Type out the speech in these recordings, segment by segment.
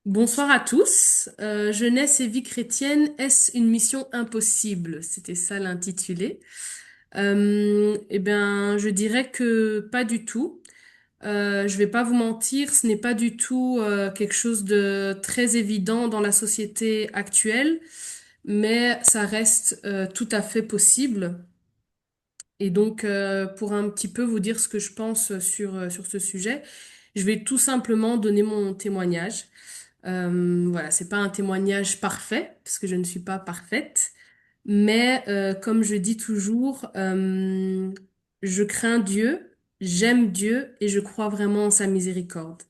Bonsoir à tous. Jeunesse et vie chrétienne, est-ce une mission impossible? C'était ça l'intitulé. Eh bien, je dirais que pas du tout. Je vais pas vous mentir, ce n'est pas du tout quelque chose de très évident dans la société actuelle, mais ça reste tout à fait possible. Et donc, pour un petit peu vous dire ce que je pense sur ce sujet, je vais tout simplement donner mon témoignage. Voilà, c'est pas un témoignage parfait, parce que je ne suis pas parfaite, mais comme je dis toujours, je crains Dieu, j'aime Dieu et je crois vraiment en sa miséricorde.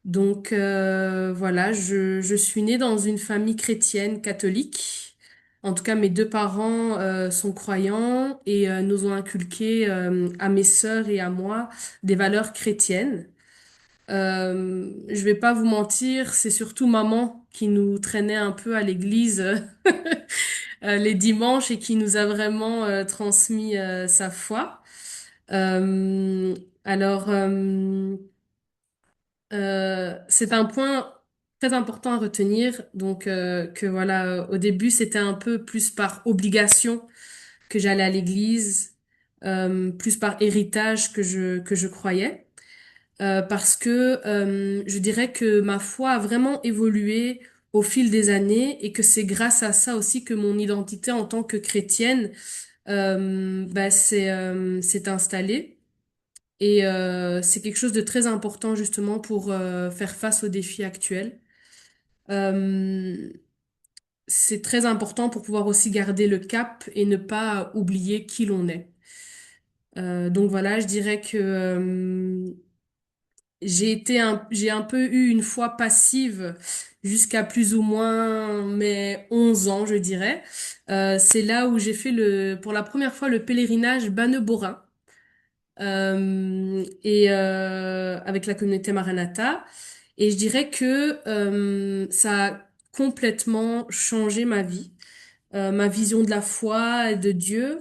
Donc voilà, je suis née dans une famille chrétienne catholique. En tout cas, mes deux parents sont croyants et nous ont inculqué à mes sœurs et à moi des valeurs chrétiennes. Je vais pas vous mentir, c'est surtout maman qui nous traînait un peu à l'église les dimanches et qui nous a vraiment transmis sa foi. Euh, alors, c'est un point très important à retenir. Donc, que voilà, au début, c'était un peu plus par obligation que j'allais à l'église, plus par héritage que je croyais. Parce que je dirais que ma foi a vraiment évolué au fil des années et que c'est grâce à ça aussi que mon identité en tant que chrétienne s'est installée. Et c'est quelque chose de très important justement pour faire face aux défis actuels. Euh, c'est très important pour pouvoir aussi garder le cap et ne pas oublier qui l'on est. Donc voilà, je dirais que j'ai un peu eu une foi passive jusqu'à plus ou moins mes 11 ans, je dirais. C'est là où j'ai fait pour la première fois le pèlerinage Banne-Borin, avec la communauté Maranatha. Et je dirais que ça a complètement changé ma vie, ma vision de la foi et de Dieu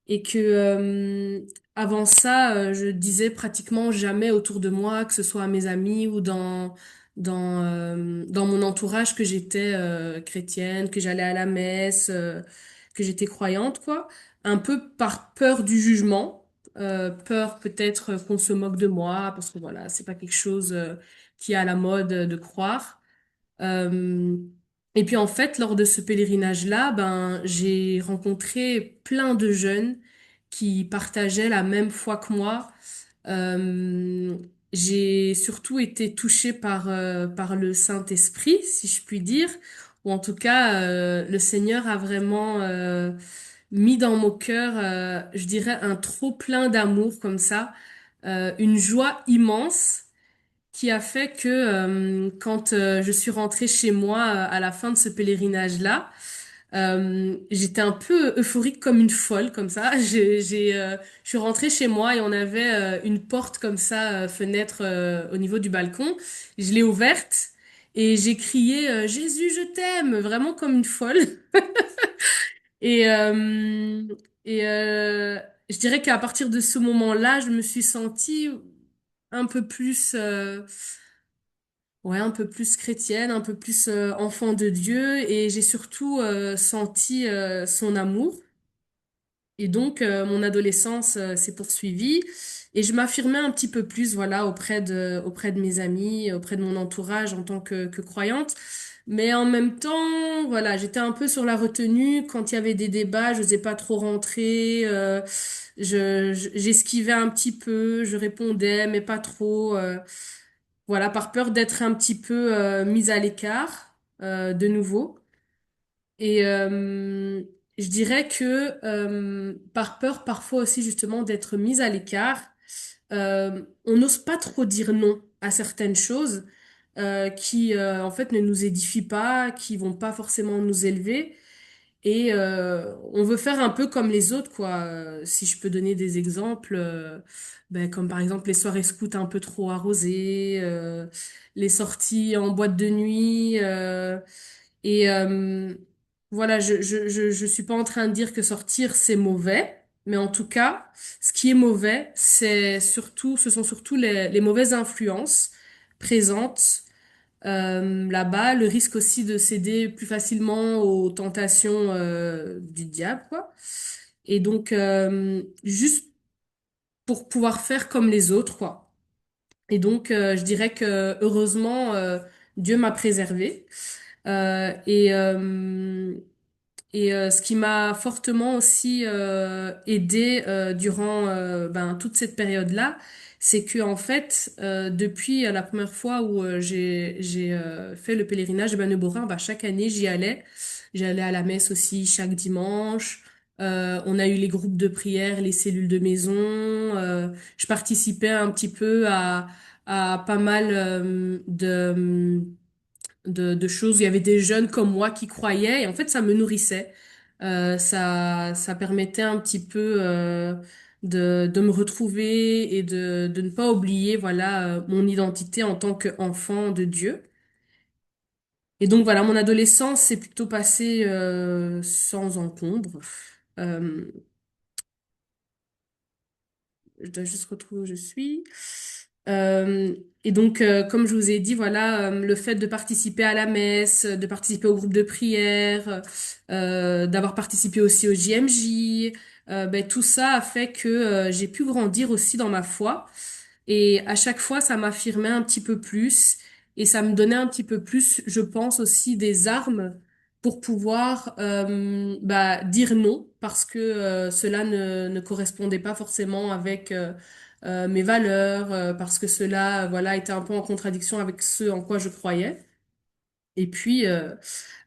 et que avant ça, je disais pratiquement jamais autour de moi, que ce soit à mes amis ou dans mon entourage, que j'étais chrétienne, que j'allais à la messe, que j'étais croyante, quoi. Un peu par peur du jugement, peur peut-être qu'on se moque de moi, parce que voilà, c'est pas quelque chose qui est à la mode de croire. Euh, et puis en fait, lors de ce pèlerinage-là, ben, j'ai rencontré plein de jeunes qui partageaient la même foi que moi. Euh, j'ai surtout été touchée par le Saint-Esprit, si je puis dire, ou en tout cas, le Seigneur a vraiment mis dans mon cœur, je dirais, un trop plein d'amour comme ça, une joie immense qui a fait que quand je suis rentrée chez moi à la fin de ce pèlerinage-là, j'étais un peu euphorique comme une folle, comme ça. Je suis rentrée chez moi et on avait une porte comme ça, fenêtre au niveau du balcon. Je l'ai ouverte et j'ai crié Jésus, je t'aime, vraiment comme une folle. Et, euh, et je dirais qu'à partir de ce moment-là, je me suis sentie un peu plus ouais, un peu plus chrétienne, un peu plus enfant de Dieu, et j'ai surtout senti son amour. Et donc, mon adolescence s'est poursuivie, et je m'affirmais un petit peu plus, voilà, auprès de mes amis, auprès de mon entourage en tant que croyante. Mais en même temps, voilà, j'étais un peu sur la retenue. Quand il y avait des débats, je n'osais pas trop rentrer. J'esquivais un petit peu, je répondais, mais pas trop. Voilà, par peur d'être un petit peu mise à l'écart de nouveau. Et je dirais que par peur parfois aussi justement d'être mise à l'écart, on n'ose pas trop dire non à certaines choses qui en fait ne nous édifient pas, qui vont pas forcément nous élever. Et on veut faire un peu comme les autres, quoi. Si je peux donner des exemples, ben, comme par exemple les soirées scouts un peu trop arrosées, les sorties en boîte de nuit. Et voilà, je suis pas en train de dire que sortir c'est mauvais, mais en tout cas, ce qui est mauvais, ce sont surtout les mauvaises influences présentes là-bas, le risque aussi de céder plus facilement aux tentations du diable, quoi. Et donc, juste pour pouvoir faire comme les autres, quoi. Et donc, je dirais que heureusement, Dieu m'a préservée. Euh, et, euh, ce qui m'a fortement aussi aidé durant toute cette période-là, c'est que en fait, depuis la première fois où j'ai fait le pèlerinage de Bane-Borin, chaque année j'y allais. J'allais à la messe aussi chaque dimanche. On a eu les groupes de prière, les cellules de maison. Je participais un petit peu à pas mal de choses. Il y avait des jeunes comme moi qui croyaient et en fait, ça me nourrissait. Ça permettait un petit peu de me retrouver et de ne pas oublier, voilà, mon identité en tant qu'enfant de Dieu. Et donc voilà, mon adolescence s'est plutôt passée sans encombre. Euh, je dois juste retrouver où je suis. Euh, et donc, comme je vous ai dit, voilà, le fait de participer à la messe, de participer au groupe de prière, d'avoir participé aussi au JMJ, tout ça a fait que j'ai pu grandir aussi dans ma foi. Et à chaque fois, ça m'affirmait un petit peu plus et ça me donnait un petit peu plus, je pense aussi, des armes pour pouvoir dire non parce que cela ne correspondait pas forcément avec mes valeurs, parce que cela voilà était un peu en contradiction avec ce en quoi je croyais. Et puis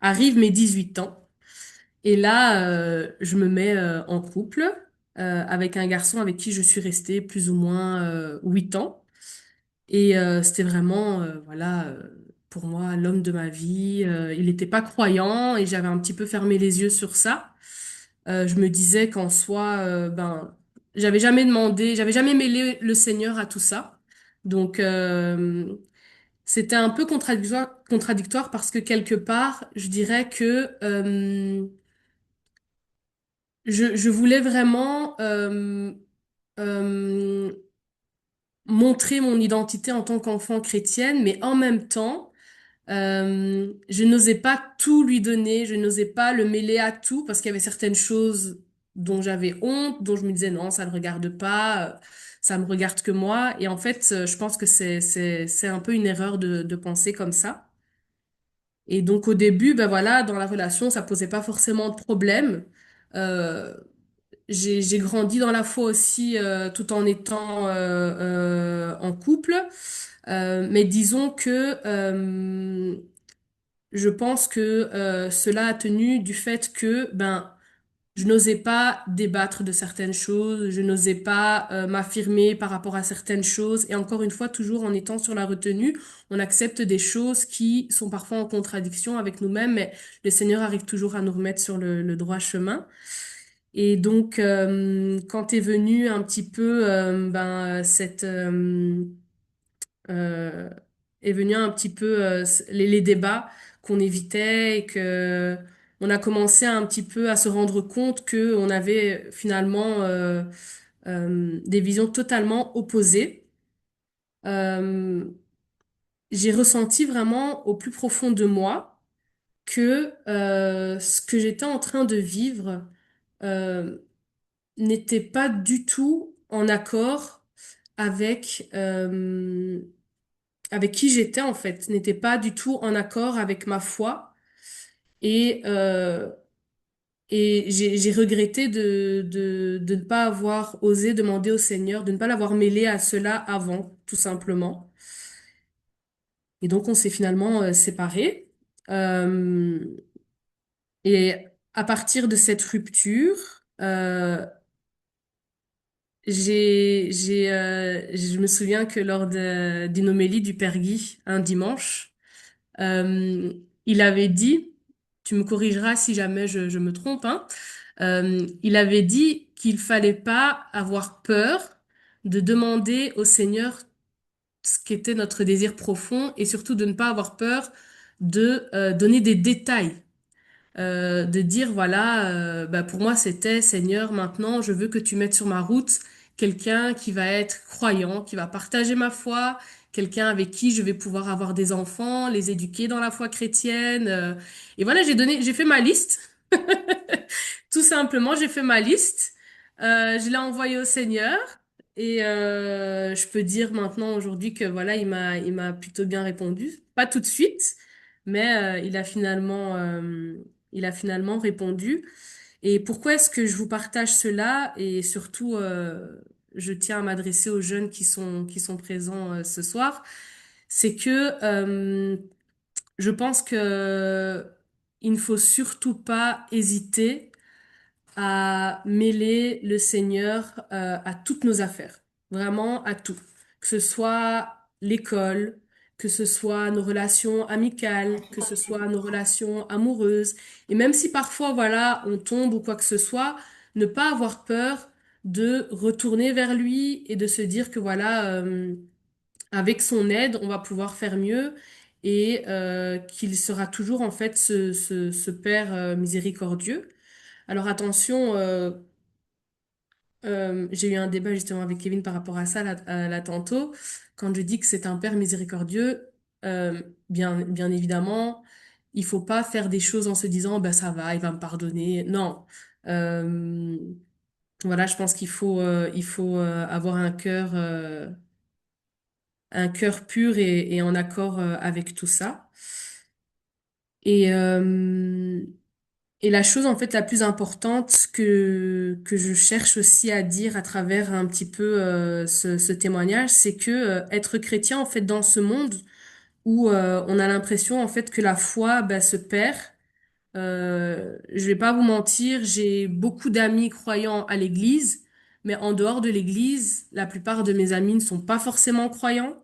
arrivent mes 18 ans et là je me mets en couple avec un garçon avec qui je suis restée plus ou moins 8 ans. Et c'était vraiment, voilà, pour moi, l'homme de ma vie. Il n'était pas croyant et j'avais un petit peu fermé les yeux sur ça. Je me disais qu'en soi, j'avais jamais mêlé le Seigneur à tout ça. Donc, c'était un peu contradictoire parce que quelque part, je dirais que je voulais vraiment euh, montrer mon identité en tant qu'enfant chrétienne, mais en même temps, je n'osais pas tout lui donner, je n'osais pas le mêler à tout parce qu'il y avait certaines choses dont j'avais honte, dont je me disais non, ça ne regarde pas, ça me regarde que moi. Et en fait, je pense que c'est un peu une erreur de penser comme ça. Et donc au début, ben voilà, dans la relation, ça posait pas forcément de problème. Euh, j'ai grandi dans la foi aussi, tout en étant en couple. Mais disons que je pense que cela a tenu du fait que je n'osais pas débattre de certaines choses, je n'osais pas m'affirmer par rapport à certaines choses. Et encore une fois, toujours en étant sur la retenue, on accepte des choses qui sont parfois en contradiction avec nous-mêmes, mais le Seigneur arrive toujours à nous remettre sur le droit chemin. Et donc, quand est venu un petit peu cette euh, est venu un petit peu les débats qu'on évitait et que on a commencé un petit peu à se rendre compte que on avait finalement des visions totalement opposées. Euh, j'ai ressenti vraiment au plus profond de moi que ce que j'étais en train de vivre euh, n'était pas du tout en accord avec avec qui j'étais en fait, n'était pas du tout en accord avec ma foi et j'ai regretté de ne pas avoir osé demander au Seigneur, de ne pas l'avoir mêlé à cela avant, tout simplement. Et donc on s'est finalement séparés. Euh, et à partir de cette rupture, je me souviens que lors d'une homélie du Père Guy, un dimanche, Euh, il avait dit, tu me corrigeras si jamais je me trompe, hein, il avait dit qu'il fallait pas avoir peur de demander au Seigneur ce qu'était notre désir profond et surtout de ne pas avoir peur de donner des détails. De dire voilà pour moi c'était Seigneur maintenant je veux que tu mettes sur ma route quelqu'un qui va être croyant, qui va partager ma foi, quelqu'un avec qui je vais pouvoir avoir des enfants, les éduquer dans la foi chrétienne. Et voilà, j'ai fait ma liste. Tout simplement, j'ai fait ma liste. Je l'ai envoyée au Seigneur. Et je peux dire maintenant aujourd'hui que voilà, il m'a plutôt bien répondu. Pas tout de suite, mais il a finalement répondu. Et pourquoi est-ce que je vous partage cela? Et surtout, je tiens à m'adresser aux jeunes qui sont présents ce soir. C'est que je pense que il ne faut surtout pas hésiter à mêler le Seigneur à toutes nos affaires, vraiment à tout, que ce soit l'école, que ce soit nos relations amicales, que ce soit nos relations amoureuses, et même si parfois, voilà, on tombe ou quoi que ce soit, ne pas avoir peur de retourner vers lui et de se dire que voilà, avec son aide, on va pouvoir faire mieux et qu'il sera toujours en fait ce Père miséricordieux. Alors attention, j'ai eu un débat justement avec Kevin par rapport à ça là tantôt. Quand je dis que c'est un père miséricordieux, bien évidemment, il faut pas faire des choses en se disant ben ça va, il va me pardonner. Non. Euh, voilà, je pense il faut avoir un cœur pur et en accord avec tout ça. Et et la chose en fait la plus importante que je cherche aussi à dire à travers un petit peu ce témoignage, c'est que être chrétien en fait dans ce monde où on a l'impression en fait que la foi bah, se perd. Je vais pas vous mentir, j'ai beaucoup d'amis croyants à l'église, mais en dehors de l'église, la plupart de mes amis ne sont pas forcément croyants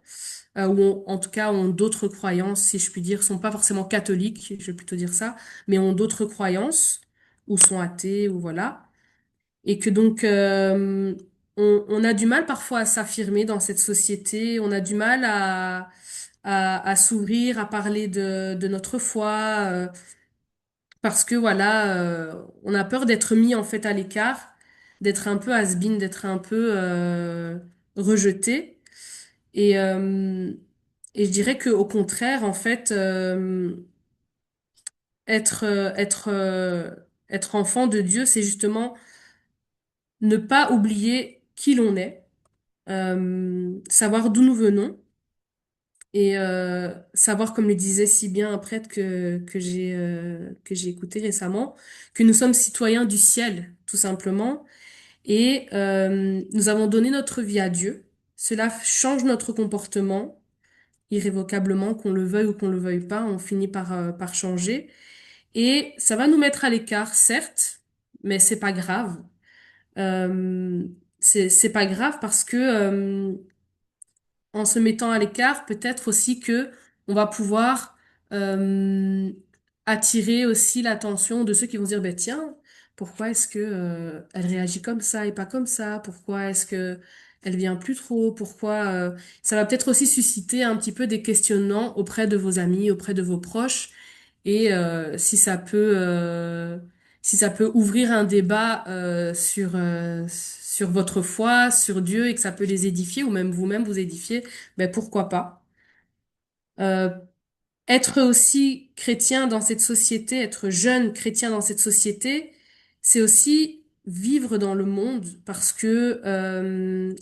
en tout cas ont d'autres croyances, si je puis dire, sont pas forcément catholiques, je vais plutôt dire ça, mais ont d'autres croyances, ou sont athées, ou voilà. Et que donc, on a du mal parfois à s'affirmer dans cette société, on a du mal à s'ouvrir, à parler de notre foi, parce que voilà, on a peur d'être mis en fait à l'écart, d'être un peu has-been, d'être un peu rejeté. Et, euh, et je dirais que au contraire, en fait, être, euh, être, euh, être enfant de Dieu, c'est justement ne pas oublier qui l'on est, savoir d'où nous venons et savoir, comme le disait si bien un prêtre que j'ai écouté récemment, que nous sommes citoyens du ciel, tout simplement, et nous avons donné notre vie à Dieu. Cela change notre comportement irrévocablement, qu'on le veuille ou qu'on le veuille pas, on finit par changer. Et ça va nous mettre à l'écart, certes, mais c'est pas grave. Euh, c'est pas grave parce que en se mettant à l'écart, peut-être aussi que on va pouvoir euh, attirer aussi l'attention de ceux qui vont se dire, ben tiens, pourquoi est-ce que elle réagit comme ça et pas comme ça? Pourquoi est-ce que elle vient plus trop? Pourquoi ça va peut-être aussi susciter un petit peu des questionnements auprès de vos amis, auprès de vos proches, et si ça peut ouvrir un débat sur votre foi, sur Dieu, et que ça peut les édifier, ou même vous-même vous édifier, ben pourquoi pas. Euh, Être aussi chrétien dans cette société, être jeune chrétien dans cette société, c'est aussi vivre dans le monde parce que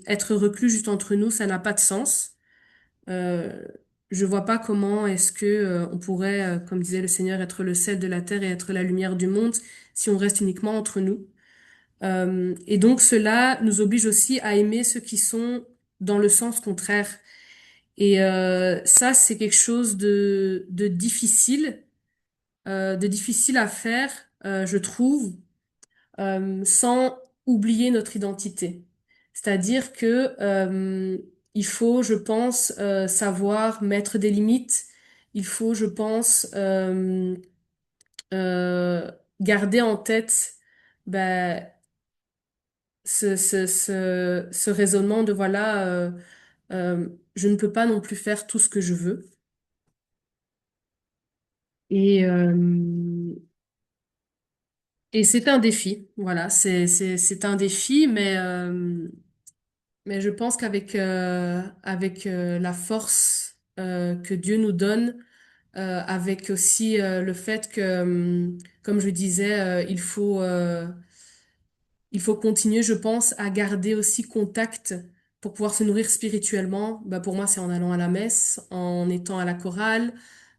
être reclus juste entre nous, ça n'a pas de sens. Euh, je vois pas comment est-ce que on pourrait, comme disait le Seigneur, être le sel de la terre et être la lumière du monde si on reste uniquement entre nous. Et donc cela nous oblige aussi à aimer ceux qui sont dans le sens contraire. Et ça, c'est quelque chose de difficile à faire, je trouve, sans oublier notre identité. C'est-à-dire que il faut, je pense, savoir mettre des limites. Il faut, je pense, euh, garder en tête ben, ce raisonnement de voilà, je ne peux pas non plus faire tout ce que je veux. Et, et c'est un défi, voilà, c'est un défi, mais Mais je pense qu'avec avec la force que Dieu nous donne, avec aussi le fait que, comme je disais, il faut continuer, je pense, à garder aussi contact pour pouvoir se nourrir spirituellement. Bah, pour moi, c'est en allant à la messe, en étant à la chorale,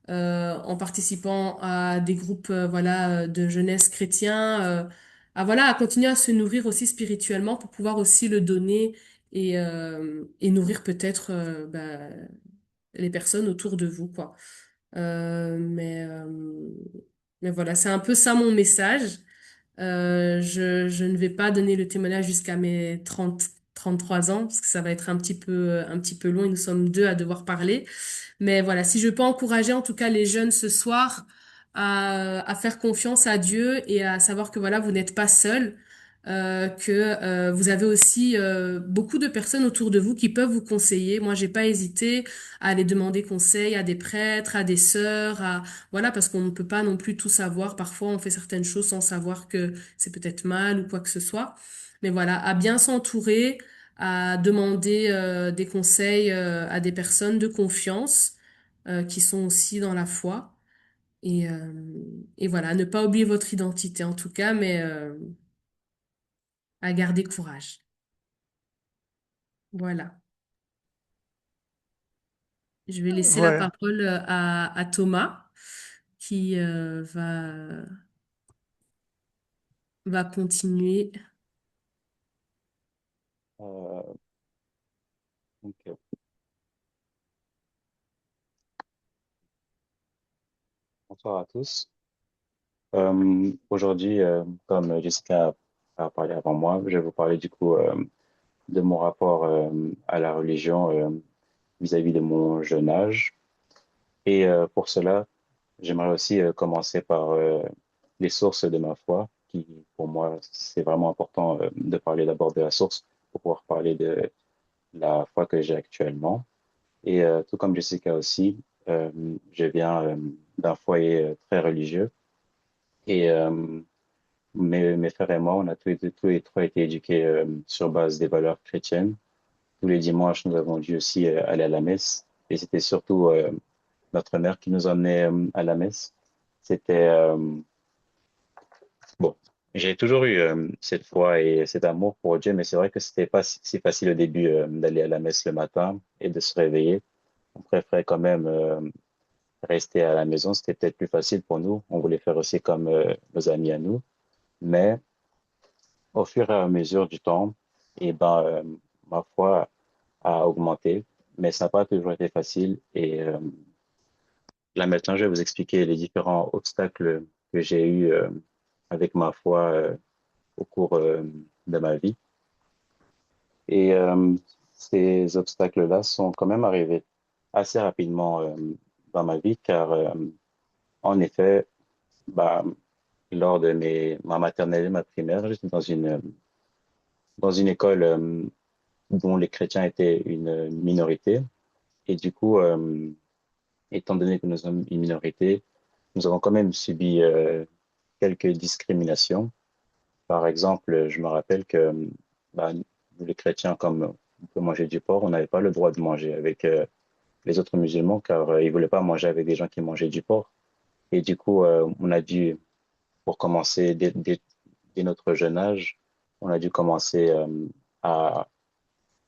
en participant à des groupes, voilà, de jeunesse chrétien, à continuer à se nourrir aussi spirituellement pour pouvoir aussi le donner et nourrir peut-être, bah, les personnes autour de vous, quoi. Euh, mais, euh, mais voilà, c'est un peu ça mon message. Je ne vais pas donner le témoignage jusqu'à mes 33 ans, parce que ça va être un petit peu long et nous sommes deux à devoir parler. Mais voilà, si je peux encourager en tout cas les jeunes ce soir à faire confiance à Dieu et à savoir que voilà, vous n'êtes pas seuls, que vous avez aussi beaucoup de personnes autour de vous qui peuvent vous conseiller. Moi, j'ai pas hésité à aller demander conseil à des prêtres, à des sœurs, à voilà, parce qu'on ne peut pas non plus tout savoir. Parfois, on fait certaines choses sans savoir que c'est peut-être mal ou quoi que ce soit. Mais voilà, à bien s'entourer, à demander des conseils à des personnes de confiance qui sont aussi dans la foi. Et, euh, et voilà, ne pas oublier votre identité en tout cas, mais à garder courage. Voilà. Je vais laisser la Ouais, parole à Thomas qui va continuer. Euh, donc, bonsoir à tous. Aujourd'hui, comme Jessica a parlé avant moi, je vais vous parler du coup de mon rapport à la religion vis-à-vis de mon jeune âge. Et pour cela, j'aimerais aussi commencer par les sources de ma foi, qui pour moi, c'est vraiment important de parler d'abord de la source pour pouvoir parler de la foi que j'ai actuellement. Et tout comme Jessica aussi, euh, je viens d'un foyer très religieux. Et mes frères et moi, on a tous les trois été éduqués sur base des valeurs chrétiennes. Tous les dimanches, nous avons dû aussi aller à la messe. Et c'était surtout notre mère qui nous emmenait à la messe. C'était bon. J'ai toujours eu cette foi et cet amour pour Dieu, mais c'est vrai que c'était pas si facile au début d'aller à la messe le matin et de se réveiller. On préférait quand même rester à la maison. C'était peut-être plus facile pour nous. On voulait faire aussi comme nos amis à nous. Mais au fur et à mesure du temps, et ben, ma foi a augmenté, mais ça n'a pas toujours été facile. Et là maintenant, je vais vous expliquer les différents obstacles que j'ai eus avec ma foi au cours de ma vie. Et ces obstacles-là sont quand même arrivés assez rapidement dans ma vie, car en effet, bah, lors de ma maternelle et ma primaire, j'étais dans une école dont les chrétiens étaient une minorité. Et du coup, étant donné que nous sommes une minorité, nous avons quand même subi quelques discriminations. Par exemple, je me rappelle que bah, nous, les chrétiens, comme on peut manger du porc, on n'avait pas le droit de manger avec les autres musulmans, car ils ne voulaient pas manger avec des gens qui mangeaient du porc. Et du coup, on a dû, pour commencer dès notre jeune âge, on a dû commencer à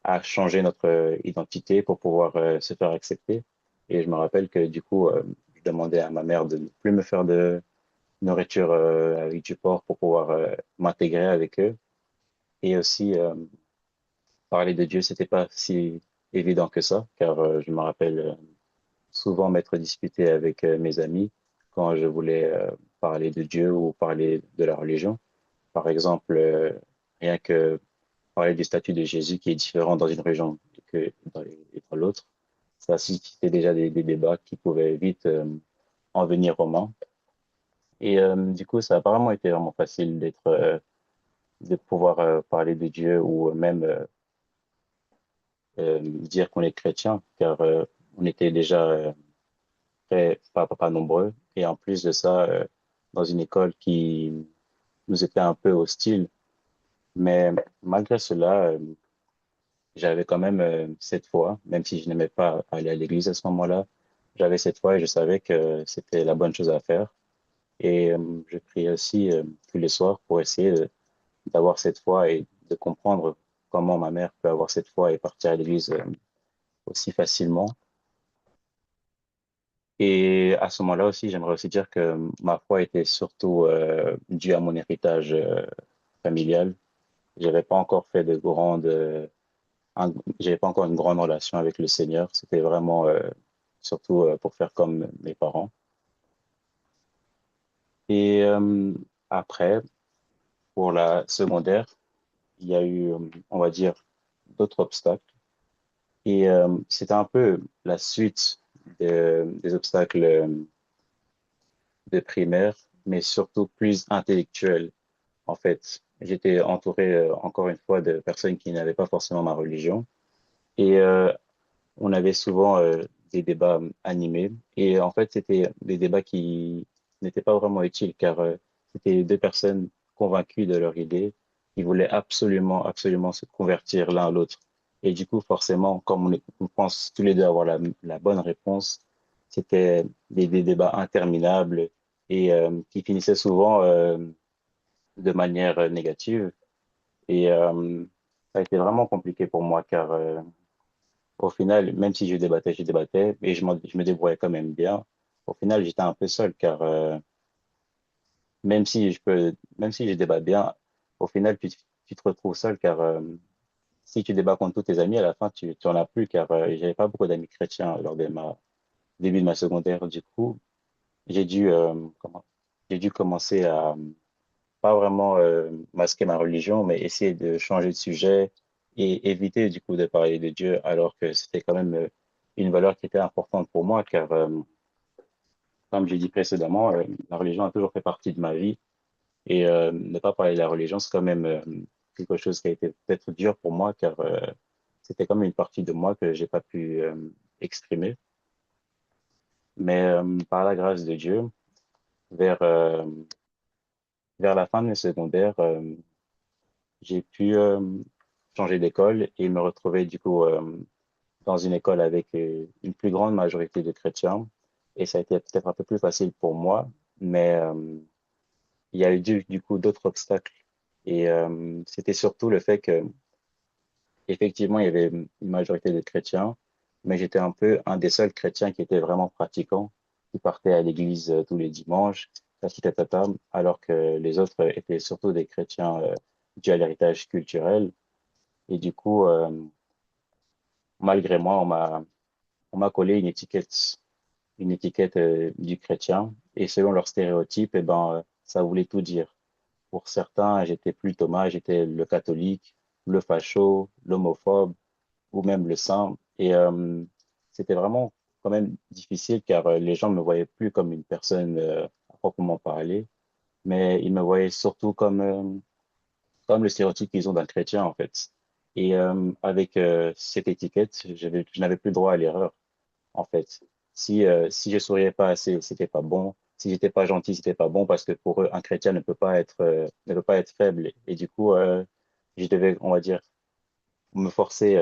à changer notre identité pour pouvoir se faire accepter. Et je me rappelle que du coup, je demandais à ma mère de ne plus me faire de nourriture avec du porc pour pouvoir m'intégrer avec eux. Et aussi, parler de Dieu, c'était pas si évident que ça, car je me rappelle souvent m'être disputé avec mes amis quand je voulais parler de Dieu ou parler de la religion. Par exemple, rien que parler du statut de Jésus qui est différent dans une région que dans l'autre, ça suscitait déjà des débats qui pouvaient vite en venir aux mains. Et du coup, ça a apparemment été vraiment facile de pouvoir parler de Dieu ou même dire qu'on est chrétien, car on était déjà pas nombreux. Et en plus de ça, dans une école qui nous était un peu hostile. Mais malgré cela, j'avais quand même cette foi, même si je n'aimais pas aller à l'église à ce moment-là, j'avais cette foi et je savais que c'était la bonne chose à faire. Et je priais aussi tous les soirs pour essayer d'avoir cette foi et de comprendre comment ma mère peut avoir cette foi et partir à l'église aussi facilement. Et à ce moment-là aussi, j'aimerais aussi dire que ma foi était surtout due à mon héritage familial. J'avais pas encore fait de un- j'avais pas encore une grande relation avec le Seigneur. C'était vraiment surtout pour faire comme mes parents. Et après, pour la secondaire, il y a eu, on va dire, d'autres obstacles. Et c'était un peu la suite des obstacles de primaire, mais surtout plus intellectuels. En fait, j'étais entouré, encore une fois, de personnes qui n'avaient pas forcément ma religion. Et on avait souvent des débats animés. Et en fait, c'était des débats qui n'étaient pas vraiment utiles, car c'était deux personnes convaincues de leur idée, qui voulaient absolument, absolument se convertir l'un à l'autre. Et du coup, forcément, comme on pense tous les deux avoir la bonne réponse, c'était des débats interminables et qui finissaient souvent de manière négative. Et ça a été vraiment compliqué pour moi, car au final, même si je débattais, et je me débrouillais quand même bien. Au final, j'étais un peu seul, car même si je débat bien, au final, tu te retrouves seul, car si tu débats contre tous tes amis, à la fin, tu en as plus, car j'avais pas beaucoup d'amis chrétiens lors de ma début de ma secondaire. Du coup, j'ai dû, j'ai dû commencer à pas vraiment masquer ma religion, mais essayer de changer de sujet et éviter du coup de parler de Dieu, alors que c'était quand même une valeur qui était importante pour moi, car comme j'ai dit précédemment, la religion a toujours fait partie de ma vie et ne pas parler de la religion, c'est quand même quelque chose qui a été peut-être dur pour moi, car c'était comme une partie de moi que j'ai pas pu exprimer. Mais par la grâce de Dieu, vers vers la fin de mes secondaires, j'ai pu changer d'école et me retrouver du coup dans une école avec une plus grande majorité de chrétiens. Et ça a été peut-être un peu plus facile pour moi, mais il y a eu du coup d'autres obstacles. Et c'était surtout le fait que effectivement il y avait une majorité de chrétiens, mais j'étais un peu un des seuls chrétiens qui était vraiment pratiquant, qui partait à l'église tous les dimanches, tati tatata, alors que les autres étaient surtout des chrétiens dus à l'héritage culturel. Et du coup, malgré moi, on m'a collé une étiquette du chrétien. Et selon leurs stéréotypes, eh ben, ça voulait tout dire. Pour certains, j'étais plus Thomas, j'étais le catholique, le facho, l'homophobe ou même le saint. Et c'était vraiment quand même difficile car les gens me voyaient plus comme une personne à proprement parler, mais ils me voyaient surtout comme le stéréotype qu'ils ont d'un chrétien en fait. Et avec cette étiquette, je n'avais plus le droit à l'erreur en fait. Si je souriais pas assez, c'était pas bon. Si j'étais pas gentil, c'était pas bon parce que pour eux, un chrétien ne peut pas être faible. Et du coup, je devais, on va dire, me forcer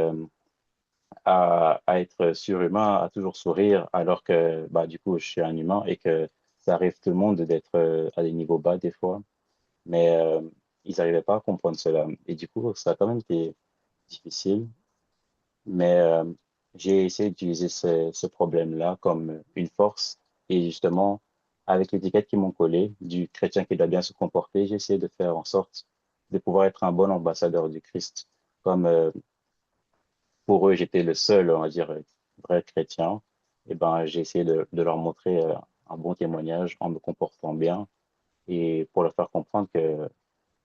à être surhumain, à toujours sourire, alors que bah du coup, je suis un humain et que ça arrive tout le monde d'être à des niveaux bas des fois. Mais ils n'arrivaient pas à comprendre cela. Et du coup, ça a quand même été difficile. Mais j'ai essayé d'utiliser ce problème-là comme une force. Et justement, avec l'étiquette qui m'ont collé, du chrétien qui doit bien se comporter, j'ai essayé de faire en sorte de pouvoir être un bon ambassadeur du Christ. Comme pour eux, j'étais le seul, on va dire, vrai chrétien, et ben, j'ai essayé de leur montrer un bon témoignage en me comportant bien et pour leur faire comprendre que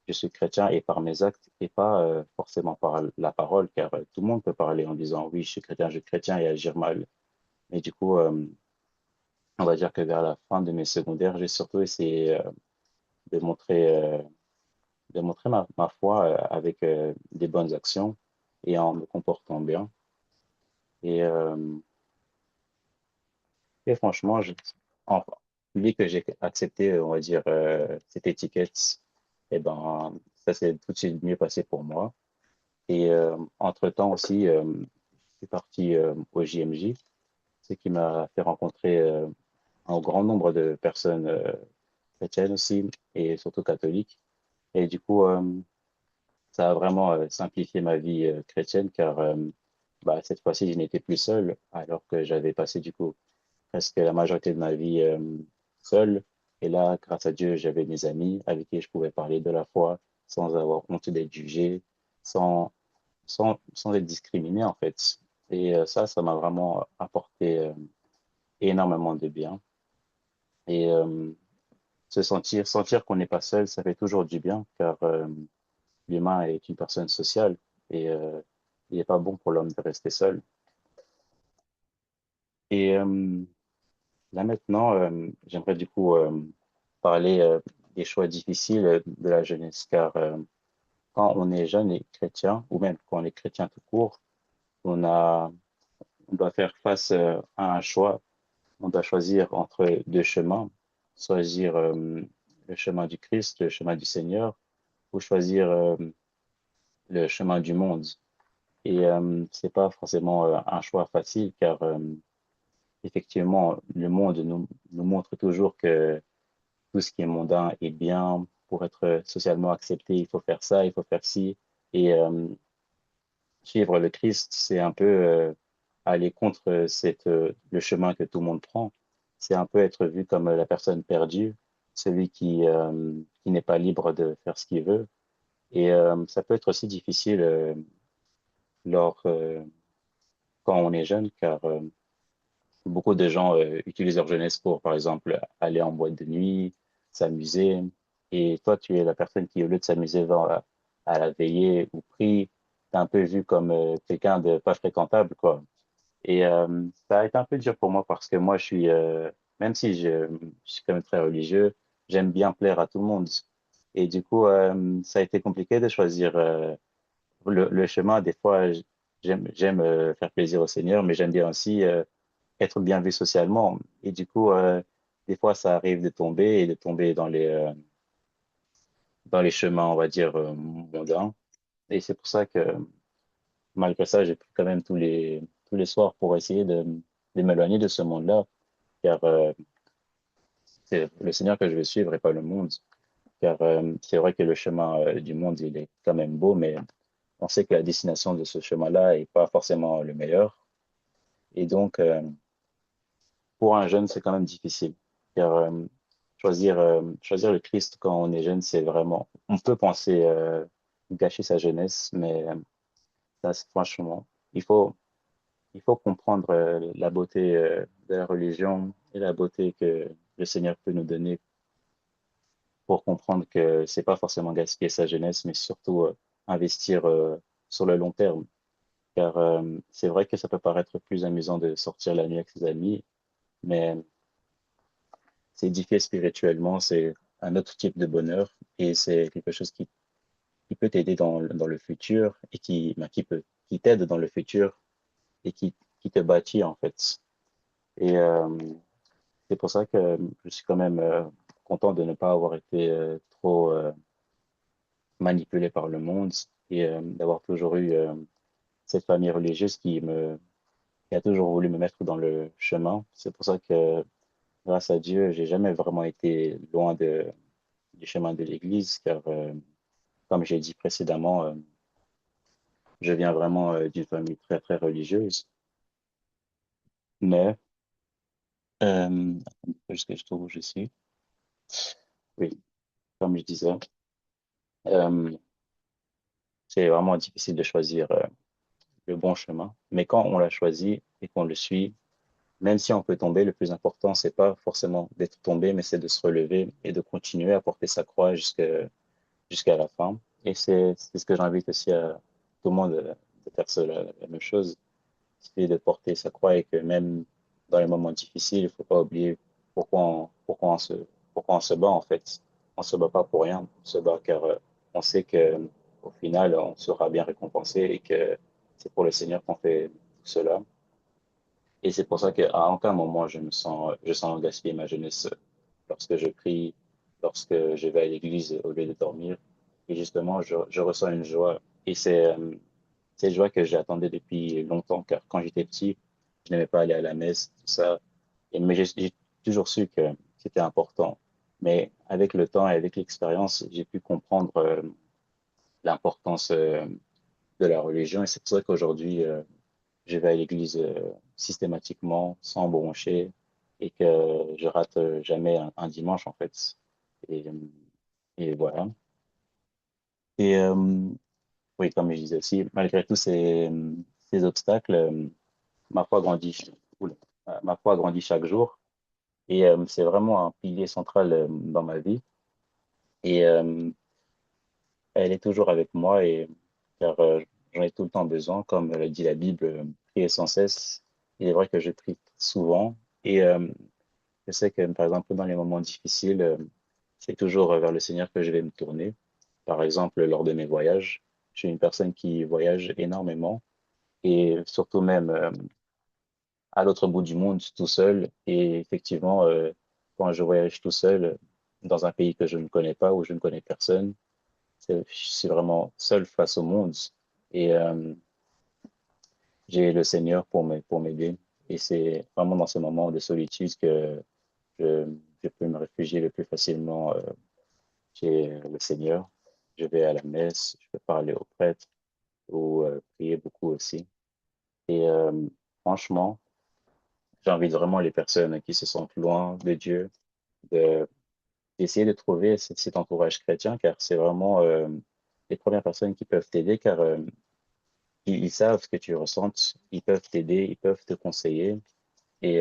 je suis chrétien et par mes actes et pas forcément par la parole, car tout le monde peut parler en disant oui, je suis chrétien et agir mal. Mais du coup, on va dire que vers la fin de mes secondaires, j'ai surtout essayé de de montrer ma foi avec des bonnes actions et en me comportant bien. Et, et franchement, enfin, vu que j'ai accepté, on va dire, cette étiquette, et ben, ça s'est tout de suite mieux passé pour moi. Et entre-temps aussi, je suis parti au JMJ, ce qui m'a fait rencontrer un grand nombre de personnes chrétiennes aussi, et surtout catholiques. Et du coup, ça a vraiment simplifié ma vie chrétienne, car bah, cette fois-ci, je n'étais plus seul, alors que j'avais passé du coup presque la majorité de ma vie seul. Et là, grâce à Dieu, j'avais mes amis avec qui je pouvais parler de la foi sans avoir honte d'être jugé, sans, sans être discriminé en fait. Et ça m'a vraiment apporté énormément de bien. Et sentir qu'on n'est pas seul, ça fait toujours du bien, car l'humain est une personne sociale et il n'est pas bon pour l'homme de rester seul. Et là maintenant, j'aimerais du coup parler des choix difficiles de la jeunesse, car quand on est jeune et chrétien, ou même quand on est chrétien tout court, on a, on doit faire face à un choix. On doit choisir entre deux chemins, choisir le chemin du Christ, le chemin du Seigneur, ou choisir le chemin du monde. Et c'est pas forcément un choix facile, car effectivement, le monde nous montre toujours que tout ce qui est mondain est bien. Pour être socialement accepté, il faut faire ça, il faut faire ci. Et suivre le Christ, c'est un peu aller contre le chemin que tout le monde prend. C'est un peu être vu comme la personne perdue, celui qui n'est pas libre de faire ce qu'il veut. Et ça peut être aussi difficile lors, quand on est jeune, car beaucoup de gens utilisent leur jeunesse pour, par exemple, aller en boîte de nuit, s'amuser. Et toi, tu es la personne qui, au lieu de s'amuser, va à la veillée ou prie. T'es un peu vu comme quelqu'un de pas fréquentable, quoi. Et ça a été un peu dur pour moi parce que moi, même si je suis quand même très religieux, j'aime bien plaire à tout le monde. Et du coup, ça a été compliqué de choisir le chemin. Des fois, j'aime faire plaisir au Seigneur, mais j'aime bien aussi être bien vu socialement. Et du coup, des fois, ça arrive de tomber et de tomber dans les chemins, on va dire, mondains. Et c'est pour ça que, malgré ça, j'ai pris quand même tous les soirs pour essayer de m'éloigner de ce monde-là, car c'est le Seigneur que je veux suivre et pas le monde. Car c'est vrai que le chemin du monde, il est quand même beau, mais on sait que la destination de ce chemin-là est pas forcément le meilleur. Et donc, pour un jeune, c'est quand même difficile. Car choisir le Christ quand on est jeune, c'est vraiment, on peut penser gâcher sa jeunesse, mais ça, franchement, il faut, il faut comprendre la beauté de la religion et la beauté que le Seigneur peut nous donner pour comprendre que c'est pas forcément gaspiller sa jeunesse, mais surtout investir sur le long terme. Car c'est vrai que ça peut paraître plus amusant de sortir la nuit avec ses amis, mais c'est édifié spirituellement, c'est un autre type de bonheur et c'est quelque chose qui peut t'aider dans le futur et qui t'aide dans le futur et qui te bâtit en fait. Et c'est pour ça que je suis quand même content de ne pas avoir été trop manipulé par le monde et d'avoir toujours eu cette famille religieuse qui a toujours voulu me mettre dans le chemin. C'est pour ça que grâce à Dieu, j'ai jamais vraiment été loin du chemin de l'Église, car comme j'ai dit précédemment, je viens vraiment d'une famille très très religieuse. Mais juste que je trouve où je suis. Oui, comme je disais, euh, c'est vraiment difficile de choisir le bon chemin. Mais quand on l'a choisi et qu'on le suit, même si on peut tomber, le plus important, c'est pas forcément d'être tombé, mais c'est de se relever et de continuer à porter sa croix jusqu'à la fin. Et c'est ce que j'invite aussi à tout le monde de faire la même chose, c'est de porter sa croix et que même dans les moments difficiles, il faut pas oublier pourquoi on se bat en fait. On se bat pas pour rien, on se bat car on sait que au final, on sera bien récompensé et que c'est pour le Seigneur qu'on fait tout cela. Et c'est pour ça qu'à aucun moment je sens gaspiller ma jeunesse lorsque je prie, lorsque je vais à l'église au lieu de dormir. Et justement, je ressens une joie. Et cette joie que j'attendais depuis longtemps, car quand j'étais petit, je n'aimais pas aller à la messe, tout ça. Mais j'ai toujours su que c'était important. Mais avec le temps et avec l'expérience, j'ai pu comprendre l'importance de la religion. Et c'est pour ça qu'aujourd'hui, je vais à l'église systématiquement, sans broncher, et que je rate jamais un dimanche, en fait. Et, euh, et voilà. Et oui, comme je disais aussi, malgré tous ces obstacles, ma foi grandit, oula, ma foi grandit chaque jour. Et c'est vraiment un pilier central dans ma vie. Et elle est toujours avec moi, et car j'en ai tout le temps besoin, comme le dit la Bible, prier sans cesse. Il est vrai que je prie souvent. Et je sais que, par exemple, dans les moments difficiles, c'est toujours vers le Seigneur que je vais me tourner. Par exemple, lors de mes voyages, je suis une personne qui voyage énormément et surtout même à l'autre bout du monde tout seul. Et effectivement, quand je voyage tout seul dans un pays que je ne connais pas, où je ne connais personne, je suis vraiment seul face au monde. Et j'ai le Seigneur pour m'aider. Et c'est vraiment dans ces moments de solitude que je, je peux me réfugier le plus facilement chez le Seigneur. Je vais à la messe, je peux parler au prêtre ou prier beaucoup aussi. Et franchement, j'invite vraiment les personnes qui se sentent loin de Dieu de, d'essayer de trouver cet entourage chrétien, car c'est vraiment les premières personnes qui peuvent t'aider, car ils savent ce que tu ressens, ils peuvent t'aider, ils peuvent te conseiller. Et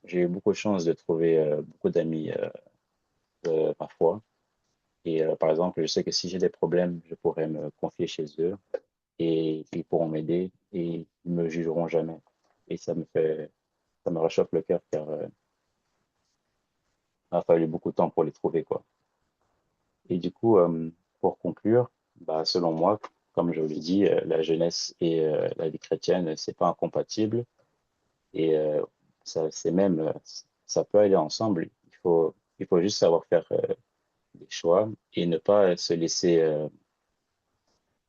j'ai eu beaucoup de chance de trouver beaucoup d'amis parfois. Et par exemple, je sais que si j'ai des problèmes, je pourrais me confier chez eux et ils pourront m'aider et ils me jugeront jamais. Et ça me réchauffe le cœur car il a fallu beaucoup de temps pour les trouver, quoi. Et du coup, pour conclure, bah, selon moi, comme je vous l'ai dit, la jeunesse et la vie chrétienne, c'est pas incompatible. Et ça, c'est même, ça peut aller ensemble. Il faut juste savoir faire des choix et ne pas se laisser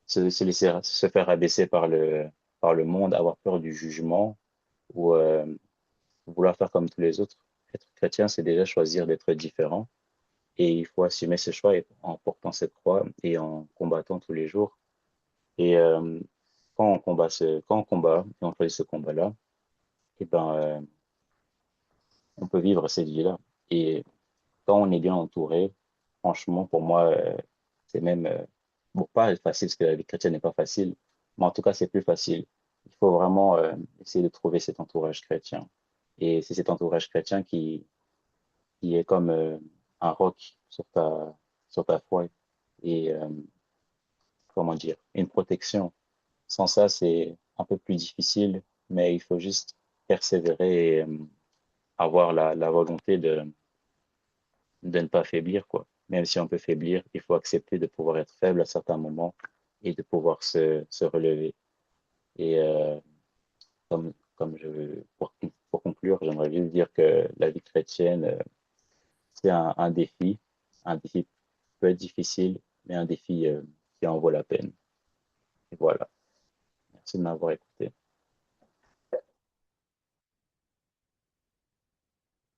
se faire abaisser par le monde, avoir peur du jugement ou vouloir faire comme tous les autres. Être chrétien, c'est déjà choisir d'être différent. Et il faut assumer ce choix en portant cette croix et en combattant tous les jours. Et quand on combat et on choisit ce combat-là, eh ben, on peut vivre cette vie-là. Et quand on est bien entouré, franchement, pour moi, c'est même, bon, pas facile, parce que la vie chrétienne n'est pas facile, mais en tout cas, c'est plus facile. Il faut vraiment essayer de trouver cet entourage chrétien. Et c'est cet entourage chrétien qui est comme un roc sur ta foi et, comment dire, une protection. Sans ça, c'est un peu plus difficile, mais il faut juste persévérer et avoir la volonté de ne pas faiblir, quoi. Même si on peut faiblir, il faut accepter de pouvoir être faible à certains moments et de pouvoir se relever. Et pour conclure, j'aimerais juste dire que la vie chrétienne, c'est un défi qui peut être difficile, mais un défi qui en vaut la peine. Et voilà. Merci de m'avoir écouté.